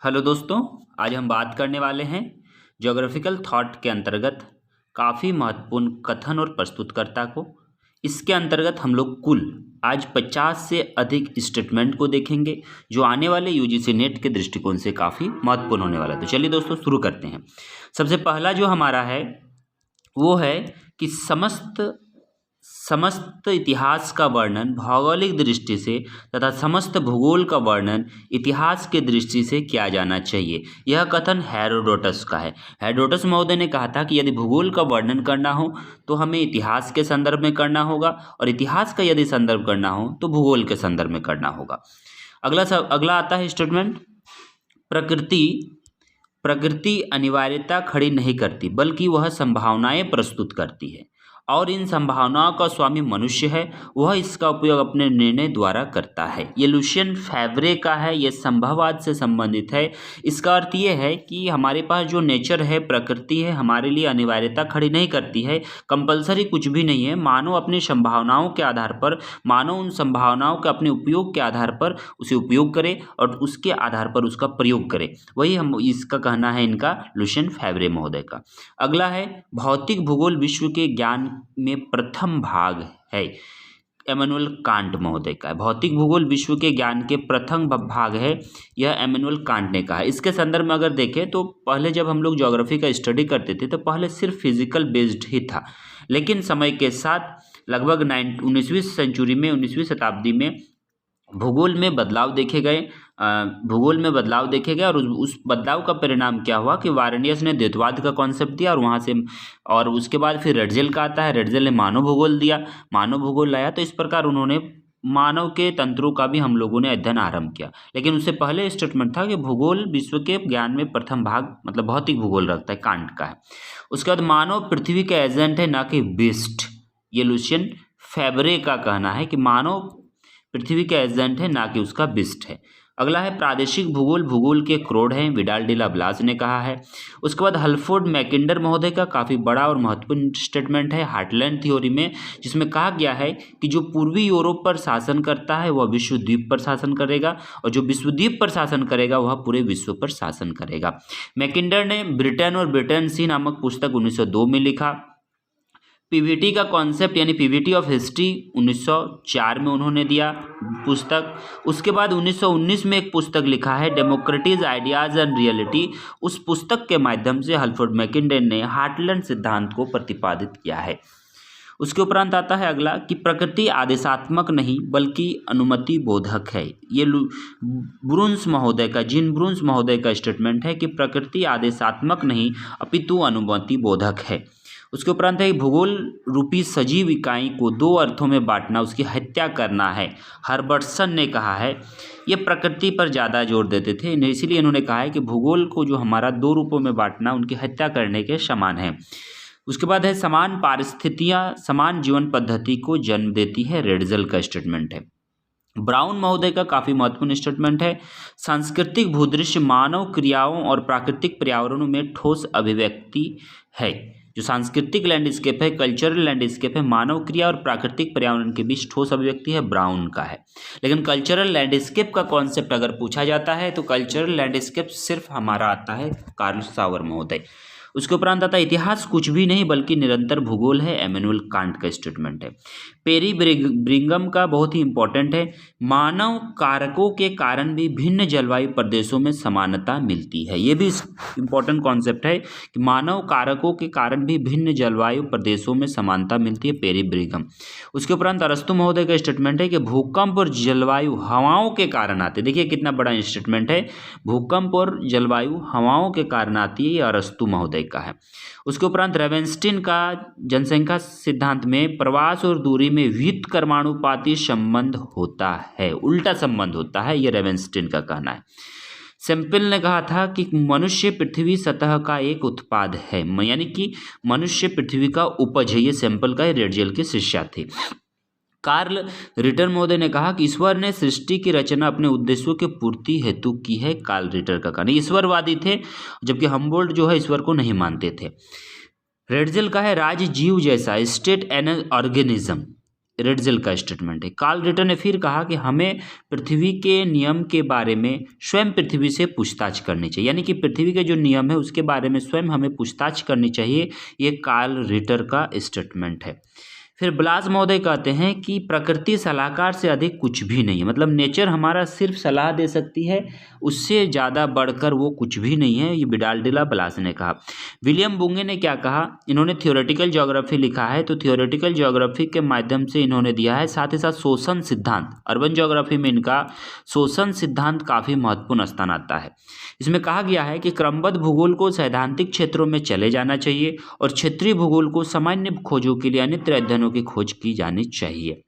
Hello दोस्तों, आज हम बात करने वाले हैं ज्योग्राफिकल थॉट के अंतर्गत काफ़ी महत्वपूर्ण कथन और प्रस्तुतकर्ता को। इसके अंतर्गत हम लोग कुल आज 50 से अधिक स्टेटमेंट को देखेंगे जो आने वाले यूजीसी नेट के दृष्टिकोण से काफ़ी महत्वपूर्ण होने वाला है। तो चलिए दोस्तों शुरू करते हैं। सबसे पहला जो हमारा है वो है कि समस्त इतिहास का वर्णन भौगोलिक दृष्टि से तथा समस्त भूगोल का वर्णन इतिहास के दृष्टि से किया जाना चाहिए। यह कथन हेरोडोटस का है। हेरोडोटस महोदय ने कहा था कि यदि भूगोल का वर्णन करना हो तो हमें इतिहास के संदर्भ में करना होगा और इतिहास का यदि संदर्भ करना हो तो भूगोल के संदर्भ में करना होगा। अगला आता है स्टेटमेंट, प्रकृति अनिवार्यता खड़ी नहीं करती बल्कि वह संभावनाएं प्रस्तुत करती है और इन संभावनाओं का स्वामी मनुष्य है, वह इसका उपयोग अपने निर्णय द्वारा करता है। ये लुशियन फेवरे का है, ये संभववाद से संबंधित है। इसका अर्थ ये है कि हमारे पास जो नेचर है, प्रकृति है, हमारे लिए अनिवार्यता खड़ी नहीं करती है, कंपलसरी कुछ भी नहीं है। मानव अपनी संभावनाओं के आधार पर, मानव उन संभावनाओं के अपने उपयोग के आधार पर उसे उपयोग करे और उसके आधार पर उसका प्रयोग करे। वही हम इसका कहना है इनका, लुशियन फेवरे महोदय का। अगला है भौतिक भूगोल विश्व के ज्ञान में प्रथम भाग है, इमैनुअल कांट महोदय का है। भौतिक भूगोल विश्व के ज्ञान के प्रथम भाग है, यह इमैनुअल कांट ने कहा है। इसके संदर्भ में अगर देखें तो पहले जब हम लोग ज्योग्राफी का स्टडी करते थे तो पहले सिर्फ फिजिकल बेस्ड ही था, लेकिन समय के साथ लगभग 19वीं शताब्दी में भूगोल में बदलाव देखे गए और उस बदलाव का परिणाम क्या हुआ कि वारनियस ने द्वैतवाद का कॉन्सेप्ट दिया और वहाँ से और उसके बाद फिर रेडजेल का आता है। रेडजेल ने मानव भूगोल दिया, मानव भूगोल लाया। तो इस प्रकार उन्होंने मानव के तंत्रों का भी हम लोगों ने अध्ययन आरंभ किया। लेकिन उससे पहले स्टेटमेंट था कि भूगोल विश्व के ज्ञान में प्रथम भाग मतलब भौतिक भूगोल रखता है, कांट का है। उसके बाद मानव पृथ्वी का एजेंट है ना कि बीस्ट, ये लुशियन फेवरे का कहना है कि मानव पृथ्वी का एजेंट है ना कि उसका बिस्ट है। अगला है प्रादेशिक भूगोल भूगोल के क्रोड हैं, विडाल डी ला ब्लास ने कहा है। उसके बाद हल्फोर्ड मैकिंडर महोदय का काफ़ी बड़ा और महत्वपूर्ण स्टेटमेंट है हार्टलैंड थ्योरी में, जिसमें कहा गया है कि जो पूर्वी यूरोप पर शासन करता है वह विश्व द्वीप पर शासन करेगा और जो विश्व द्वीप पर शासन करेगा वह पूरे विश्व पर शासन करेगा। मैकिंडर ने ब्रिटेन और ब्रिटेन सी नामक पुस्तक 1902 में लिखा। पीवीटी का कॉन्सेप्ट यानी पीवीटी ऑफ हिस्ट्री 1904 में उन्होंने दिया पुस्तक। उसके बाद 1919 में एक पुस्तक लिखा है डेमोक्रेटिक आइडियाज एंड रियलिटी। उस पुस्तक के माध्यम से हल्फोर्ड मैकिंडर ने हार्टलैंड सिद्धांत को प्रतिपादित किया है। उसके उपरांत आता है अगला कि प्रकृति आदेशात्मक नहीं बल्कि अनुमति बोधक है। ये ब्रून्स महोदय का, जीन ब्रून्स महोदय का स्टेटमेंट है कि प्रकृति आदेशात्मक नहीं अपितु अनुमति बोधक है। उसके उपरांत है भूगोल रूपी सजीव इकाई को दो अर्थों में बांटना उसकी हत्या करना है। हर्बर्टसन ने कहा है, ये प्रकृति पर ज़्यादा जोर देते थे, इसीलिए इन्होंने कहा है कि भूगोल को जो हमारा दो रूपों में बांटना उनकी हत्या करने के समान है। उसके बाद है समान परिस्थितियाँ समान जीवन पद्धति को जन्म देती है, रेडजेल का स्टेटमेंट है। ब्राउन महोदय का काफ़ी महत्वपूर्ण स्टेटमेंट है सांस्कृतिक भूदृश्य मानव क्रियाओं और प्राकृतिक पर्यावरणों में ठोस अभिव्यक्ति है। जो सांस्कृतिक लैंडस्केप है, कल्चरल लैंडस्केप है, मानव क्रिया और प्राकृतिक पर्यावरण के बीच ठोस अभिव्यक्ति है, ब्राउन का है। लेकिन कल्चरल लैंडस्केप का कॉन्सेप्ट अगर पूछा जाता है तो कल्चरल लैंडस्केप सिर्फ हमारा आता है कार्ल सावर महोदय। उसके उपरांत आता है इतिहास कुछ भी नहीं बल्कि निरंतर भूगोल है, इमैनुअल कांट का स्टेटमेंट है। पेरी ब्रिंगम का बहुत ही इंपॉर्टेंट है मानव कारकों के कारण भी भिन्न जलवायु प्रदेशों में समानता मिलती है। ये भी इंपॉर्टेंट कॉन्सेप्ट है कि मानव कारकों के कारण भी भिन्न जलवायु प्रदेशों में समानता मिलती है, पेरी ब्रिंगम। उसके उपरांत अरस्तु महोदय का स्टेटमेंट है कि भूकंप और जलवायु हवाओं के कारण आते। देखिए कितना बड़ा स्टेटमेंट है, भूकंप और जलवायु हवाओं के कारण आती है, ये अरस्तु महोदय का है। उसके उपरांत रेवेंस्टीन का जनसंख्या सिद्धांत में प्रवास और दूरी में व्युत्क्रमानुपाती संबंध होता है, उल्टा संबंध होता है, यह रेवेंस्टीन का कहना है। सेम्पल ने कहा था कि मनुष्य पृथ्वी सतह का एक उत्पाद है, यानी कि मनुष्य पृथ्वी का उपज है, ये सेम्पल का रेडजेल के शिष्य थे। कार्ल रिटर महोदय ने कहा कि ईश्वर ने सृष्टि की रचना अपने उद्देश्यों के पूर्ति हेतु की है, कार्ल रिटर का कहना। ईश्वरवादी थे जबकि हम्बोल्ट जो है ईश्वर को नहीं मानते थे। रेडजेल का है राज्य जीव जैसा, स्टेट एन ऑर्गेनिज्म, रेडजेल का स्टेटमेंट है। कार्ल रिटर ने फिर कहा कि हमें पृथ्वी के नियम के बारे में स्वयं पृथ्वी से पूछताछ करनी चाहिए, यानी कि पृथ्वी के जो नियम है उसके बारे में स्वयं हमें पूछताछ करनी चाहिए। ये कार्ल रिटर का स्टेटमेंट है। फिर ब्लास महोदय कहते हैं कि प्रकृति सलाहकार से अधिक कुछ भी नहीं है, मतलब नेचर हमारा सिर्फ सलाह दे सकती है, उससे ज़्यादा बढ़कर वो कुछ भी नहीं है। ये विडाल डिला ब्लास ने कहा। विलियम बुंगे ने क्या कहा, इन्होंने थियोरेटिकल ज्योग्राफी लिखा है, तो थियोरेटिकल ज्योग्राफी के माध्यम से इन्होंने दिया है। साथ ही साथ शोषण सिद्धांत, अर्बन ज्योग्राफी में इनका शोषण सिद्धांत काफ़ी महत्वपूर्ण स्थान आता है। इसमें कहा गया है कि क्रमबद्ध भूगोल को सैद्धांतिक क्षेत्रों में चले जाना चाहिए और क्षेत्रीय भूगोल को सामान्य खोजों के लिए अन्यत्र अध्ययनों की खोज की जानी चाहिए।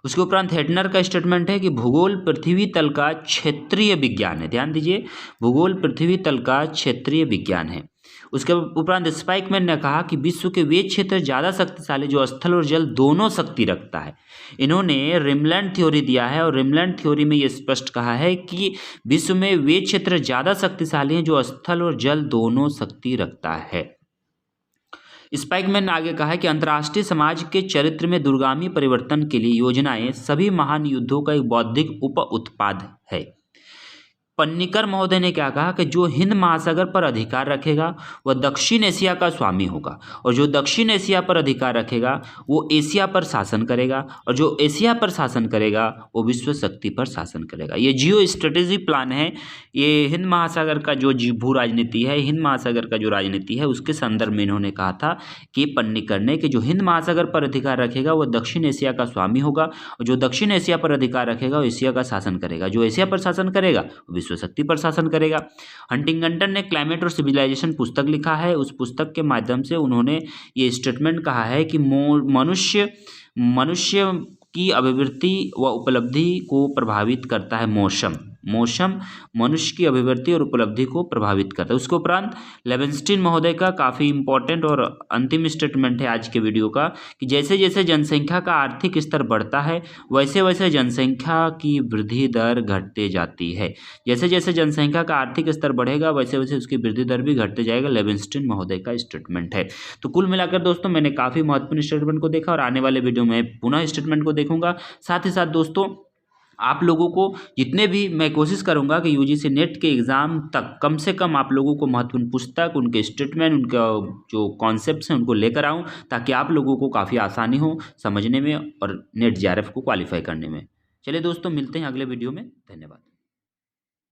उसके उपरांत हेटनर का स्टेटमेंट है कि भूगोल पृथ्वी तल का क्षेत्रीय विज्ञान है। ध्यान दीजिए, भूगोल पृथ्वी तल का क्षेत्रीय विज्ञान है। उसके उपरांत स्पाइकमैन ने कहा कि विश्व के वे क्षेत्र ज़्यादा शक्तिशाली जो स्थल और जल दोनों शक्ति रखता है। इन्होंने रिमलैंड थ्योरी दिया है और रिमलैंड थ्योरी में ये स्पष्ट कहा है कि विश्व में वे क्षेत्र ज़्यादा शक्तिशाली हैं जो स्थल और जल दोनों शक्ति रखता है। स्पाइकमैन ने आगे कहा है कि अंतर्राष्ट्रीय समाज के चरित्र में दूरगामी परिवर्तन के लिए योजनाएं सभी महान युद्धों का एक बौद्धिक उप उत्पाद है। पन्नीकर महोदय ने क्या कहा कि जो हिंद महासागर पर अधिकार रखेगा वह दक्षिण एशिया का स्वामी होगा, और जो दक्षिण एशिया पर अधिकार रखेगा वो एशिया पर शासन करेगा, और जो एशिया पर शासन करेगा वो विश्व शक्ति पर शासन करेगा। ये जियो स्ट्रेटेजी प्लान है। ये हिंद महासागर का जो भू राजनीति है, हिंद महासागर का जो राजनीति है, उसके संदर्भ में इन्होंने कहा था कि पन्नीकर ने कि जो हिंद महासागर पर अधिकार रखेगा वह दक्षिण एशिया का स्वामी होगा, और जो दक्षिण एशिया पर अधिकार रखेगा वो एशिया का शासन करेगा, जो एशिया पर शासन करेगा विश्व शक्ति पर शासन करेगा। हंटिंगटन ने क्लाइमेट और सिविलाइजेशन पुस्तक लिखा है। उस पुस्तक के माध्यम से उन्होंने ये स्टेटमेंट कहा है कि मनुष्य की अभिवृद्धि व उपलब्धि को प्रभावित करता है मौसम मनुष्य की अभिवृद्धि और उपलब्धि को प्रभावित करता है। उसके उपरांत लेवेंस्टीन महोदय का काफ़ी इंपॉर्टेंट और अंतिम स्टेटमेंट है आज के वीडियो का कि जैसे जैसे जनसंख्या का आर्थिक स्तर बढ़ता है वैसे वैसे जनसंख्या की वृद्धि दर घटते जाती है। जैसे जैसे जनसंख्या का आर्थिक स्तर बढ़ेगा वैसे वैसे उसकी वृद्धि दर भी घटते जाएगा, लेवेंस्टीन महोदय का स्टेटमेंट है। तो कुल मिलाकर दोस्तों मैंने काफ़ी महत्वपूर्ण स्टेटमेंट को देखा और आने वाले वीडियो में पुनः स्टेटमेंट को देखूंगा। साथ ही साथ दोस्तों आप लोगों को जितने भी मैं कोशिश करूंगा कि यूजीसी नेट के एग्ज़ाम तक कम से कम आप लोगों को महत्वपूर्ण पुस्तक, उनके स्टेटमेंट, उनका जो कॉन्सेप्ट्स हैं उनको लेकर आऊं ताकि आप लोगों को काफ़ी आसानी हो समझने में और नेट जेआरएफ को क्वालिफाई करने में। चलिए दोस्तों मिलते हैं अगले वीडियो में। धन्यवाद।